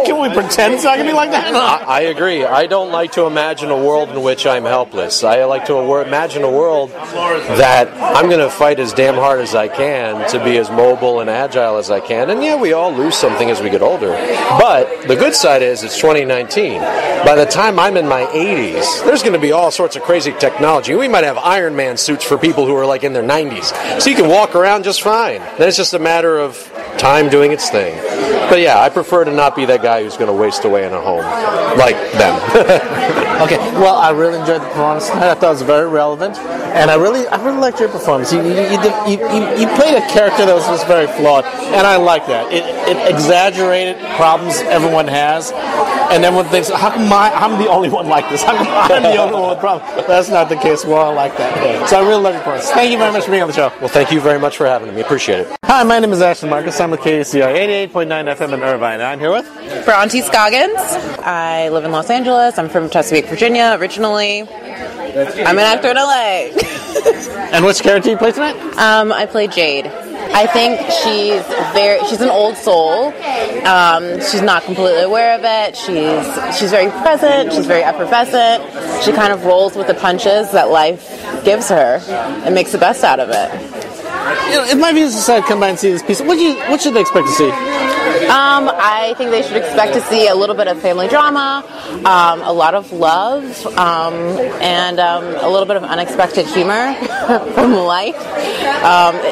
can we pretend it's not going to be like that? I agree. I don't like to imagine a world in which I'm helpless. I like to imagine a world that I'm going to fight as damn hard as I can to be as mobile and agile as I can. And yeah, we all lose something as we get older. But the good side is it's 2019. By the time I'm in my 80s, there's going to be all sorts of crazy technology. We might have Iron Man suits for people who are like in their 90s. So you can walk around just fine. Then it's just a matter of time doing its thing. But yeah, I prefer to not be that guy who's going to waste away in a home like them. Okay, well, I really enjoyed the performance. I thought it was very relevant, and I really liked your performance. You played a character that was just very flawed, and I like that. It exaggerated problems everyone has, and everyone thinks, how come I'm the only one like this? How come I'm the only one with problems? That's not the case. Well, I like that. So I really love your performance. Thank you very much for being on the show. Well, thank you very much for having me. Appreciate it. Hi, my name is Ashton Marcus. I'm with KUCI 88.9 FM in Irvine. I'm here with Bronte Scoggins. I live in Los Angeles. I'm from Chesapeake, Virginia, originally. I'm an actor in LA. And which character you play tonight? I play Jade. I think she's an old soul. She's not completely aware of it. She's very present. She's very effervescent. She kind of rolls with the punches that life gives her and makes the best out of it. If my viewers decide to come by and see this piece, what should they expect to see? I think they should expect to see a little bit of family drama, a lot of love, and a little bit of unexpected humor. from life.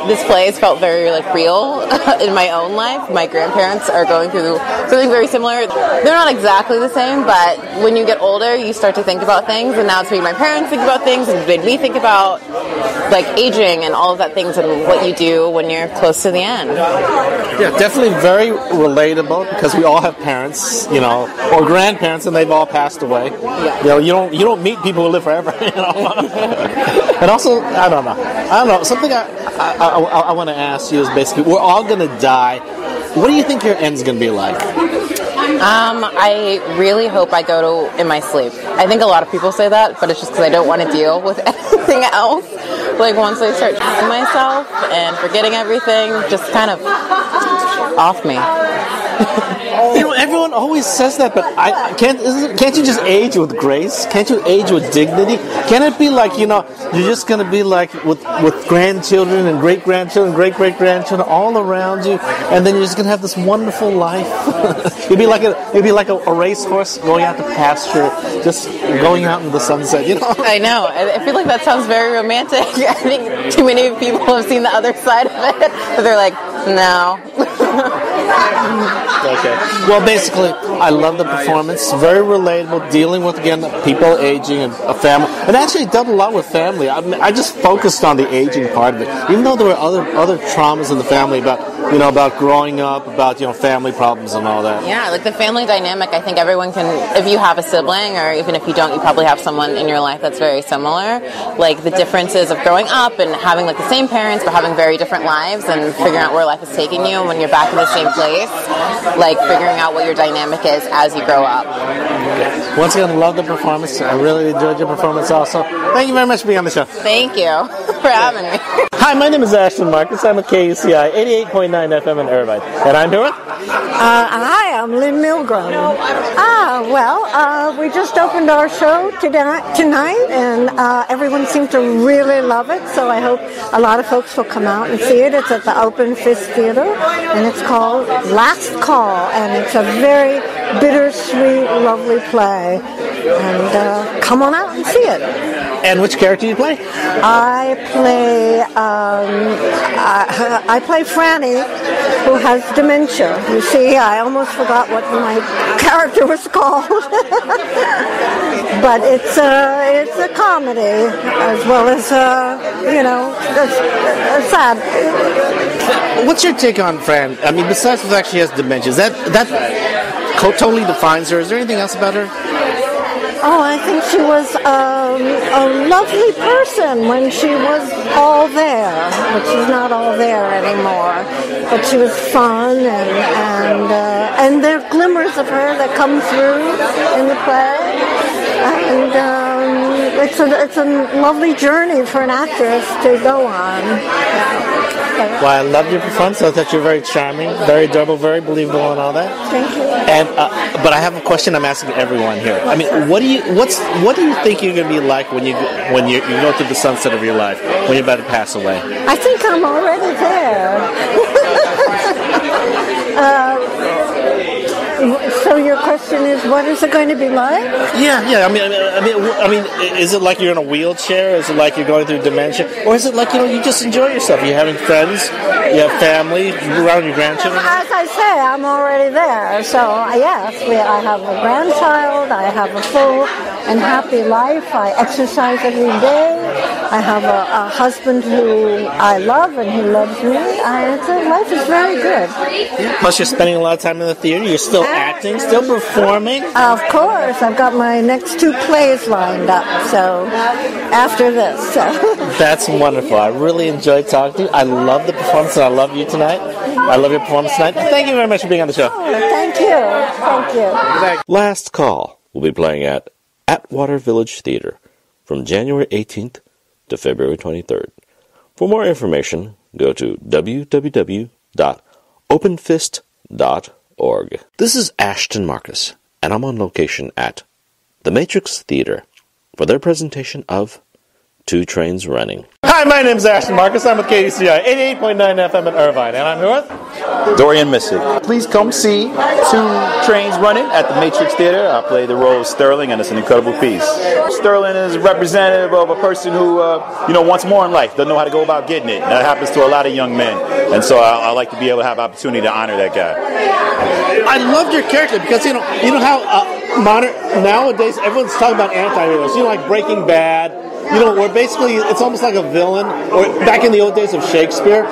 This play has felt very real in my own life. My grandparents are going through something very similar. They're not exactly the same, but when you get older, you start to think about things, and now it's making my parents think about things, and it made me think about aging and all of that things and what you do when you're close to the end. Yeah, definitely very relatable because we all have parents, or grandparents, and they've all passed away. Yeah. You don't meet people who live forever. And also, I don't know. Something I want to ask you is basically, we're all going to die. What do you think your end's going to be like? I really hope I go to in my sleep. I think a lot of people say that, but it's just because I don't want to deal with anything else. Once I start treating myself and forgetting everything, just kind of off me. Everyone always says that, but can't you just age with grace? Can't you age with dignity? Can't it be you're just going to be with grandchildren and great-grandchildren, great-great-grandchildren all around you, and then you're just going to have this wonderful life? You'd be like a racehorse going out to pasture, just going out into the sunset, I know. I feel like that sounds very romantic. I think too many people have seen the other side of it, but they're like, no. Okay. Well, basically, I love the performance. Very relatable, dealing with, again, people aging and a family. And actually, done a lot with family. I just focused on the aging part of it, even though there were other traumas in the family about growing up, about family problems and all that. Yeah, the family dynamic. I think everyone can, if you have a sibling, or even if you don't, you probably have someone in your life that's very similar. The differences of growing up and having the same parents, but having very different lives, and figuring out where life is taking you, and when you're back in the same place, figuring out what your dynamic is as you grow up. Once again, love the performance. I really enjoyed your performance also. Thank you very much for being on the show. Thank you for having me. Hi, my name is Ashton Marcus. I'm at KUCI 88.9 FM in Irvine. And I'm here with? Hi, I'm Lynn Milgram. We just opened our show tonight, and everyone seemed to really love it, so I hope a lot of folks will come out and see it. It's at the Open Fist Theater, and it's called Last Call, and it's a very bittersweet, lovely play. And come on out and see it. And which character do you play? I play Franny, who has dementia. You see, I almost forgot what my character was called. But it's a comedy as well as sad. What's your take on Fran? I mean, besides the fact she has dementia, that totally defines her. Is there anything else about her? Oh, I think she was a lovely person when she was all there, but she's not all there anymore. But she was fun, and there are glimmers of her that come through in the play, and it's a lovely journey for an actress to go on. Well, I loved your performance. I thought you were very charming, very adorable, very believable, and all that. Thank you. And but I have a question I'm asking everyone here. I mean, what do you think you're going to be like when you go through the sunset of your life, when you're about to pass away? I think I'm already there. So your question is, what is it going to be like? Yeah. I mean, is it like you're in a wheelchair? Is it like you're going through dementia? Or is it like, you just enjoy yourself? You're having friends, you have family, you're around your grandchildren? As I say, I'm already there. So, yes, I have a grandchild, I have a full and happy life, I exercise every day, I have a husband who I love and he loves me, life is very good. Plus you're spending a lot of time in the theater, you're still acting, still performing? Of course, I've got my next 2 plays lined up, so after this. That's wonderful. I really enjoyed talking to you. I love the performance and I love you tonight. I love your performance tonight. Thank you very much for being on the show. Oh, thank you. Last Call will be playing at Atwater Village Theater from January 18th to February 23rd. For more information, go to www.openfist.org. This is Ashton Marcus, and I'm on location at the Matrix Theater for their presentation of 2 Trains Running. Hi, Hi, my name is Ashton Marcus. I'm with KUCI 88.9 FM in Irvine, and I'm here with Dorian Missick. Please come see Two Trains Running at the Matrix Theater. I play the role of Sterling, and it's an incredible piece. Sterling is representative of a person who, wants more in life, doesn't know how to go about getting it. And that happens to a lot of young men, and so I like to be able to have opportunity to honor that guy. I loved your character because you know how nowadays everyone's talking about anti-heroes. Like Breaking Bad. Where basically it's almost like a villain, or back in the old days of Shakespeare.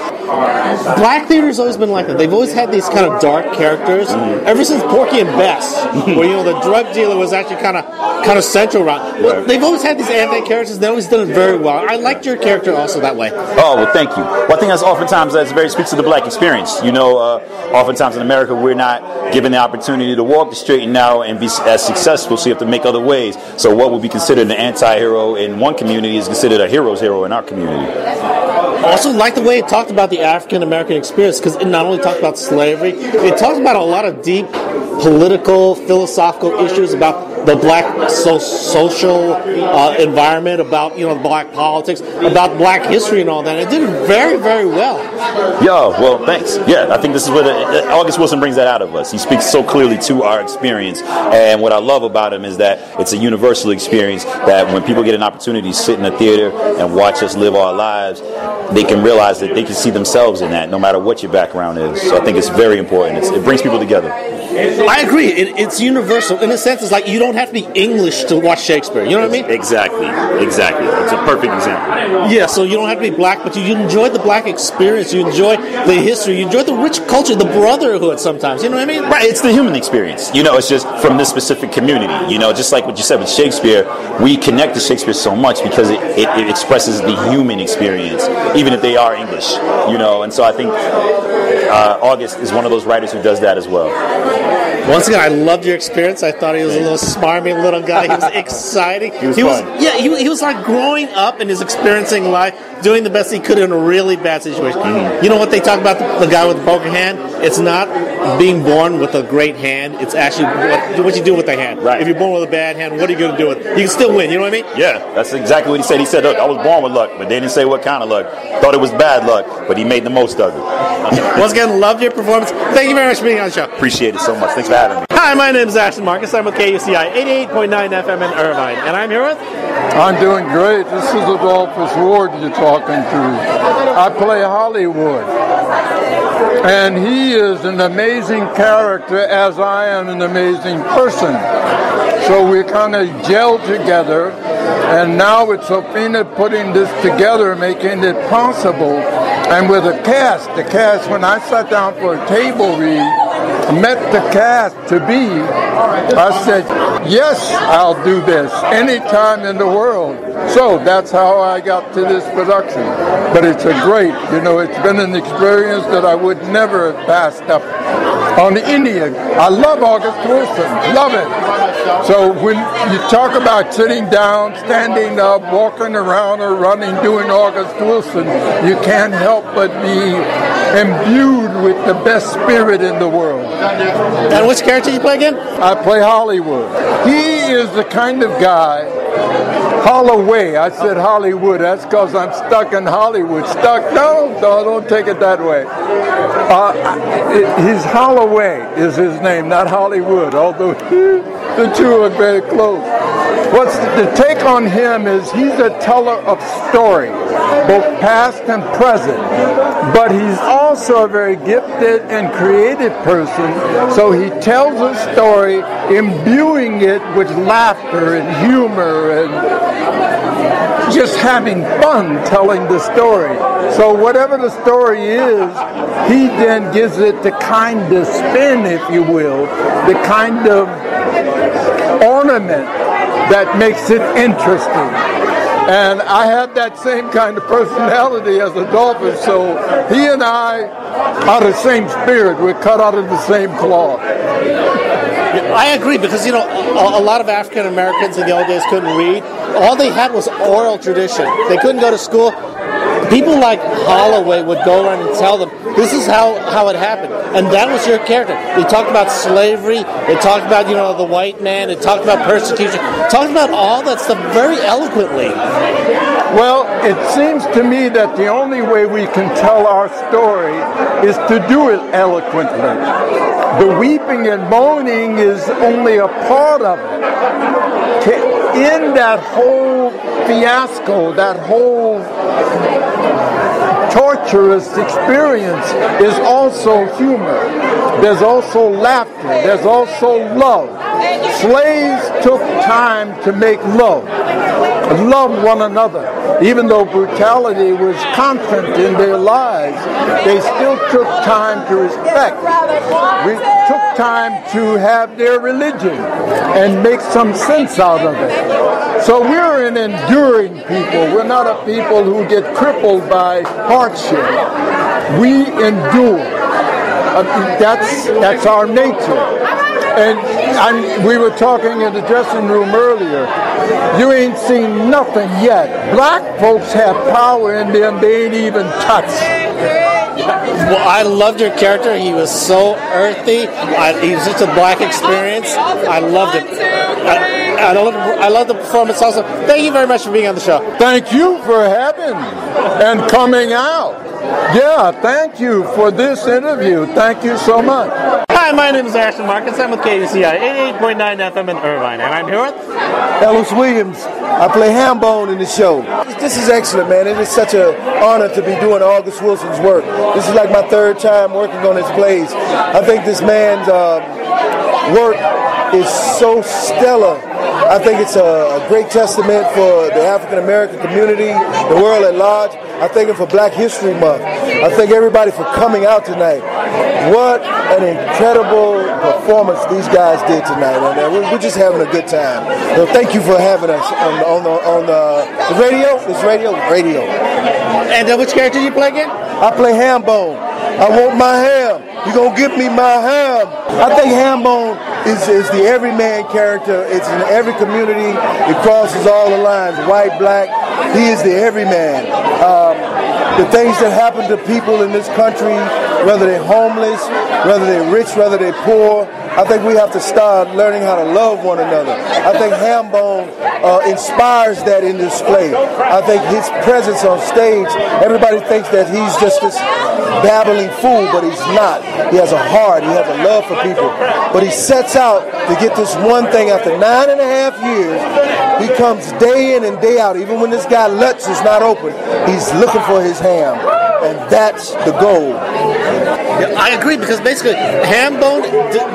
Black theater's always been like that. They've always had these kind of dark characters, ever since Porky and Bess, where the drug dealer was actually kind of central around. Well, they've always had these anti-characters. They always done it very well. I liked your character also that way. Oh, well, thank you. Well, I think that's oftentimes speaks to the black experience. Oftentimes in America we're not given the opportunity to walk the straight and narrow and be as successful, so you have to make other ways. So what would be considered an anti-hero in one community is considered a hero's hero in our community. Also, like the way it talked about the African American experience, because it not only talked about slavery, it talked about a lot of deep political, philosophical issues about the black social environment, about black politics, about black history and all that. It did it very, very well. Yeah, well, thanks. Yeah, I think this is where August Wilson brings that out of us. He speaks so clearly to our experience, and what I love about him is that it's a universal experience, that when people get an opportunity to sit in a theater and watch us live our lives, they can realize that they can see themselves in that, no matter what your background is. So I think it's very important. It brings people together. I agree. It's universal. In a sense, it's like you don't have to be English to watch Shakespeare. You know what I mean? Exactly. It's a perfect example. Yeah, so you don't have to be black, but you enjoy the black experience. You enjoy the history. You enjoy the rich culture, the brotherhood sometimes. You know what I mean? Right. It's the human experience. It's just from this specific community. Just like what you said with Shakespeare, we connect to Shakespeare so much because it expresses the human experience, even if they are English. And so I think August is one of those writers who does that as well. Once again, I loved your experience. I thought he was a little smarmy little guy. He was exciting. He was like growing up and is experiencing life, doing the best he could in a really bad situation. You know what they talk about, the guy with the broken hand? It's not being born with a great hand. It's actually what you do with the hand. Right. If you're born with a bad hand, what are you going to do with it? You can still win. You know what I mean? Yeah, that's exactly what he said. He said, look, I was born with luck, but they didn't say what kind of luck. Thought it was bad luck, but he made the most of it. Once again, loved your performance. Thank you very much for being on the show. Appreciate it so much. Thanks for having me. Hi, my name is Ashton Marcus. I'm with KUCI 88.9 FM in Irvine, and I'm here with... I'm doing great. This is Adolphus Ward you're talking to. I play Hollywood. And he is an amazing character, as I am an amazing person. So we kind of gel together, and now it's Sophina putting this together, making it possible. And with the cast, when I sat down for a table read, met the cast to be, I said, yes, I'll do this anytime in the world. So that's how I got to this production. But it's it's been an experience that I would never have passed up on India. I love August Wilson, love it. So when you talk about sitting down, standing up, walking around or running, doing August Wilson, you can't help but be imbued with the best spirit in the world. And which character do you play again? I play Hollywood. He is the kind of guy, Holloway. I said Hollywood. That's because I'm stuck in Hollywood. Stuck? No, don't take it that way. His Holloway is his name, not Hollywood, although the two are very close. What's the take on him is he's a teller of story, both past and present, but he's also a very gifted and creative person, so he tells a story, imbuing it with laughter and humor and just having fun telling the story. So whatever the story is, he then gives it the kind of spin, if you will, the kind of ornament that makes it interesting. And I have that same kind of personality as Adolphus, so he and I are the same spirit. We're cut out of the same cloth. I agree, because a lot of African Americans in the old days couldn't read. All they had was oral tradition. They couldn't go to school. people like Holloway would go around and tell them, this is how it happened. And that was your character. They talked about slavery. They talked about, the white man. They talked about persecution. Talked about all that stuff very eloquently. Well, it seems to me that the only way we can tell our story is to do it eloquently. The weeping and moaning is only a part of it. To end that whole fiasco, that whole torturous experience is also humor. There's also laughter. There's also love. Slaves took time to make love one another. Even though brutality was constant in their lives, they still took time to respect. We took time to have their religion and make some sense out of it. So we're an enduring people. We're not a people who get crippled by hardship. We endure. That's our nature. And we were talking in the dressing room earlier. You ain't seen nothing yet. Black folks have power in them they ain't even touched. Well, I loved your character. He was so earthy. He was such a black experience. I loved it. I love the performance also. Thank you very much for being on the show. Thank you for having and coming out. Yeah, thank you for this interview. Thank you so much. Hi, my name is Ashton Marcus. I'm with KUCI 88.9 FM in Irvine, and I'm here with Ellis Williams. I play Hambone in the show. This is excellent, man. It is such an honor to be doing August Wilson's work. This is like my third time working on his plays. I think this man's work is so stellar. I think it's a great testament for the African American community, the world at large. I thank him for Black History Month. I thank everybody for coming out tonight. What an incredible performance these guys did tonight, and we're just having a good time. So thank you for having us on the radio. This radio. And which character do you play again? I play Hambone. I want my ham. You gonna give me my ham? I think Hambone is the everyman character. It's in every community. It crosses all the lines, white, black. He is the everyman. The things that happen to people in this country, whether they're homeless, whether they're rich, whether they're poor, I think we have to start learning how to love one another. I think Hambone inspires that in this play. I think his presence on stage, everybody thinks that he's just this babbling fool, but he's not. He has a heart. He has a love for people. But he sets out to get this one thing after 9.5 years. He comes day in and day out. Even when this guy Lutz is not open, he's looking for his ham. And that's the goal. Yeah, I agree, because basically Hambone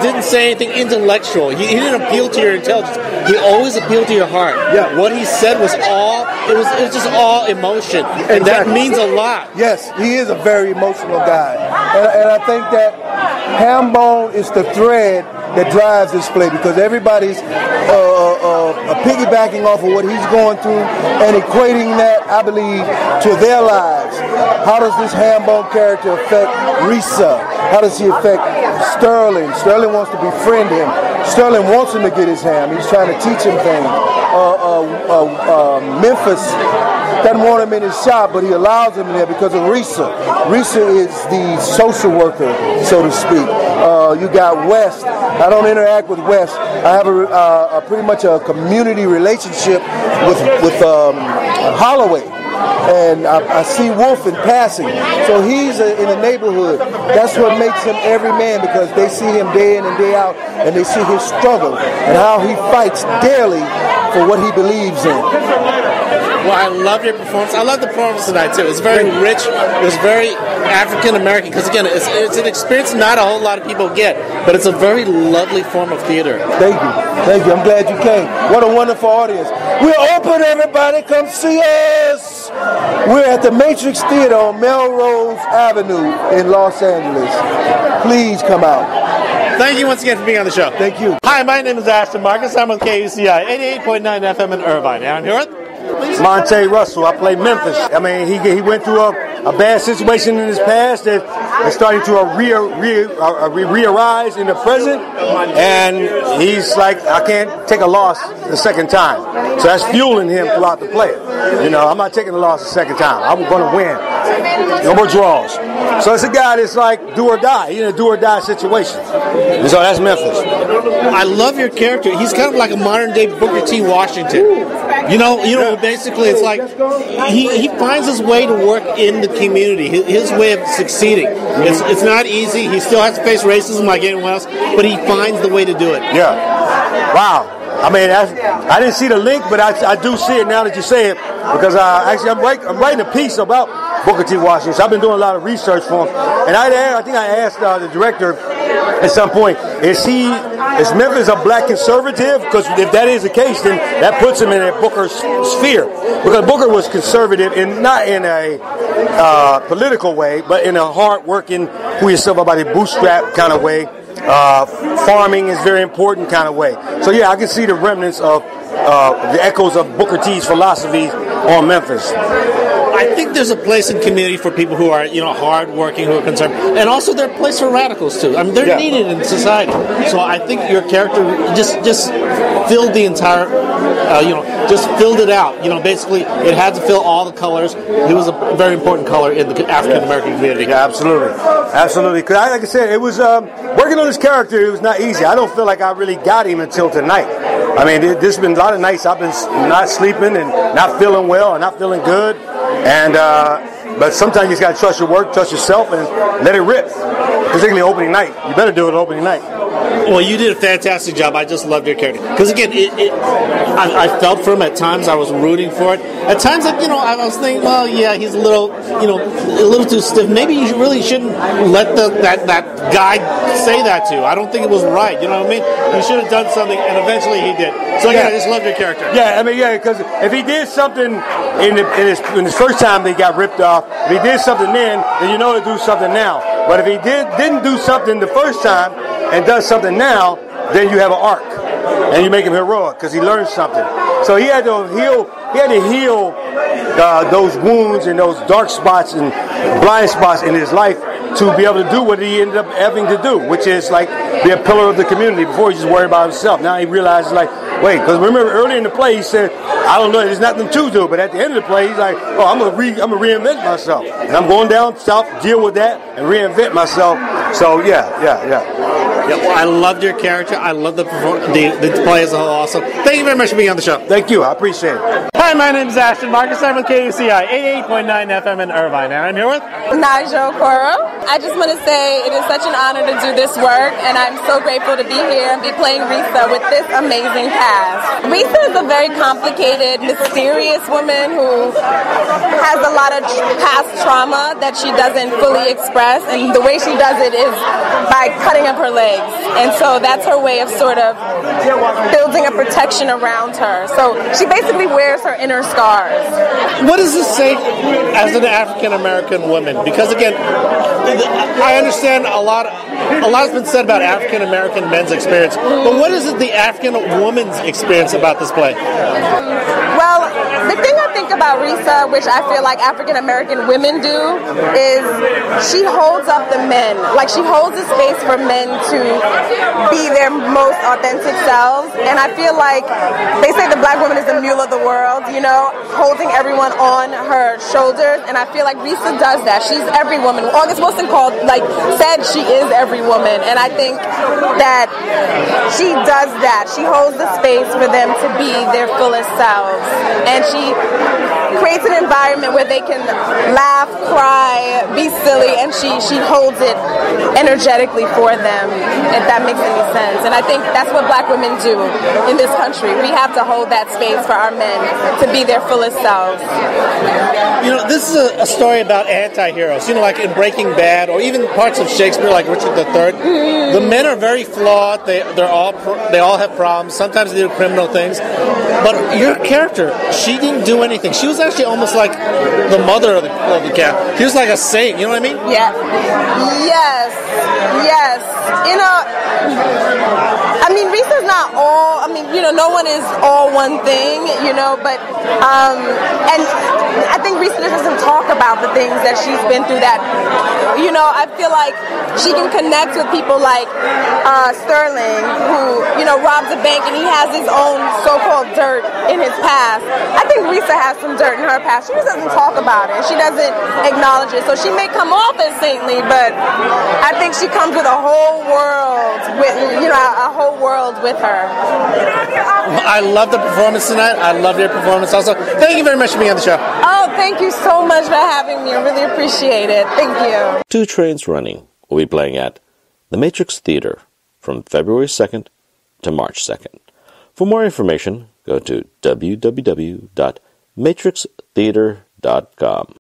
didn't say anything intellectual. He didn't appeal to your intelligence. He always appealed to your heart. Yeah. What he said was it was just all emotion. And that means a lot. Yes, he is a very emotional guy. And I think that Hambone is the thread that drives this play, because everybody's piggybacking off of what he's going through and equating that, I believe, to their lives. How does this Hambone character affect Risa? How does he affect Sterling? Sterling wants to befriend him. Sterling wants him to get his ham. He's trying to teach him things. Memphis doesn't want him in his shop, but he allows him in there because of Risa. Risa is the social worker, so to speak. You got West. I don't interact with West. I have a pretty much a community relationship with Holloway. And I see Wolf in passing. So he's in the neighborhood. That's what makes him every man, because they see him day in and day out, and they see his struggle and how he fights daily for what he believes in. Well, I love your performance. I love the performance tonight, too. It's very rich. It was very African-American, because, again, it's an experience not a whole lot of people get, but it's a very lovely form of theater. Thank you. I'm glad you came. What a wonderful audience. We're open, everybody. Come see us. We're at the Matrix Theater on Melrose Avenue in Los Angeles. Please come out. Thank you once again for being on the show. Thank you. Hi, my name is Ashton Marcus. I'm with KUCI 88.9 FM in Irvine. And I'm here with Monte Russell. I play Memphis. I mean, he went through a bad situation in his past that is starting to re-arise in the present, and he's like, I can't take a loss the second time. So that's fueling him throughout the play. You know, I'm not taking a loss the second time. I'm going to win. No more draws. So it's a guy that's like do or die. He's in a do or die situation. And so that's Memphis. I love your character. He's kind of like a modern day Booker T. Washington. You know, basically it's like he finds his way to work in the community, his way of succeeding. It's not easy. He still has to face racism like anyone else, but he finds the way to do it. Yeah. Wow. I mean, I didn't see the link, but I do see it now that you say it, because actually I'm writing a piece about Booker T. Washington. So I've been doing a lot of research for him, and I think I asked the director at some point, is Memphis a black conservative? Because if that is the case, then that puts him in a Booker sphere, because Booker was conservative not in a political way, but in a hard-working, pull yourself up by the bootstrap kind of way. Farming is very important kind of way. So yeah, I can see the remnants of the echoes of Booker T's philosophies on Memphis. I think there's a place in community for people who are, hardworking, who are conservative, and also there's a place for radicals too. I mean, they're needed in society. So I think your character just filled the entire, just filled it out. Basically, it had to fill all the colors. It was a very important color in the African American community. Yeah, absolutely. Because like I said, it was working on this character. It was not easy. I don't feel like I really got him until tonight. I mean, there's been a lot of nights I've been not sleeping and not feeling well and not feeling good. And but sometimes you just got to trust your work, trust yourself, and let it rip. Particularly opening night. You better do it opening night. Well, you did a fantastic job. I just loved your character. Because again, I felt for him at times. I was rooting for it. At times, I was thinking, well, yeah, he's a little too stiff. Maybe you really shouldn't let that guy say that to you. I don't think it was right. You know what I mean? He should have done something, and eventually he did. So again, I just loved your character. Yeah, because if he did something in his first time that he got ripped off, if he did something then you know he'll do something now. But if he didn't do something the first time and does something now, then you have an arc, and you make him heroic because he learned something. So he had to heal those wounds and those dark spots and blind spots in his life to be able to do what he ended up having to do, which is like be a pillar of the community. Before he just worried about himself. Now he realizes, like, wait, because remember earlier in the play he said, I don't know, there's nothing to do. But at the end of the play he's like, oh, I'm gonna reinvent myself, and I'm going down south, deal with that, and reinvent myself. So yeah. Well, I loved your character. I love the play as a whole also. Thank you very much for being on the show. Thank you. I appreciate it. Hi, my name is Ashton Marcus. I'm with KUCI 88.9 FM in Irvine, and I'm here with Nigel Coro. I just want to say it is such an honor to do this work, and I'm so grateful to be here and be playing Risa with this amazing cast. Risa is a very complicated, mysterious woman who has a lot of past trauma that she doesn't fully express, and the way she does it is by cutting up her legs. And so that's her way of sort of building a protection around her. So she basically wears her inner scars. What does this say as an African American woman? Because again, I understand a lot has been said about African American men's experience, but what is it the African woman's experience about this play? Well, the thing I think about Risa, which I feel like African American women do, is she holds up the men. Like, she holds a space for men to be their most authentic selves. And I feel like they say the black woman is the mule of the world, holding everyone on her shoulders. And I feel like Risa does that. She's every woman. August Wilson said she is every woman. And I think that she does that. She holds the space for them to be their fullest selves. And she creates an environment where they can laugh, cry, be silly, and she holds it energetically for them, if that makes any sense. And I think that's what black women do in this country. We have to hold that space for our men to be their fullest selves. This is a story about anti-heroes. Like in Breaking Bad, or even parts of Shakespeare, like Richard III. Mm-hmm. The men are very flawed. They all have problems. Sometimes they do criminal things. But your character, she didn't do anything. She was actually almost like the mother of the cat. She was like a saint. You know what I mean? Yeah. Yes. I mean, Risa's not all. I mean, no one is all one thing, but and I think Risa doesn't talk about the things that she's been through that, I feel like she can connect with people like Sterling, who, robs a bank and he has his own so-called dirt in his past. I think Risa has some dirt in her past. She just doesn't talk about it. She doesn't acknowledge it. So she may come off as saintly, but I think she comes with a whole world with her. I love the performance tonight. I love your performance also. Thank you very much for being on the show. Oh, thank you so much for having me. I really appreciate it. Thank you. 2 Trains Running will be playing at the Matrix Theater from February 2nd to March 2nd. For more information, go to www.matrixtheater.com.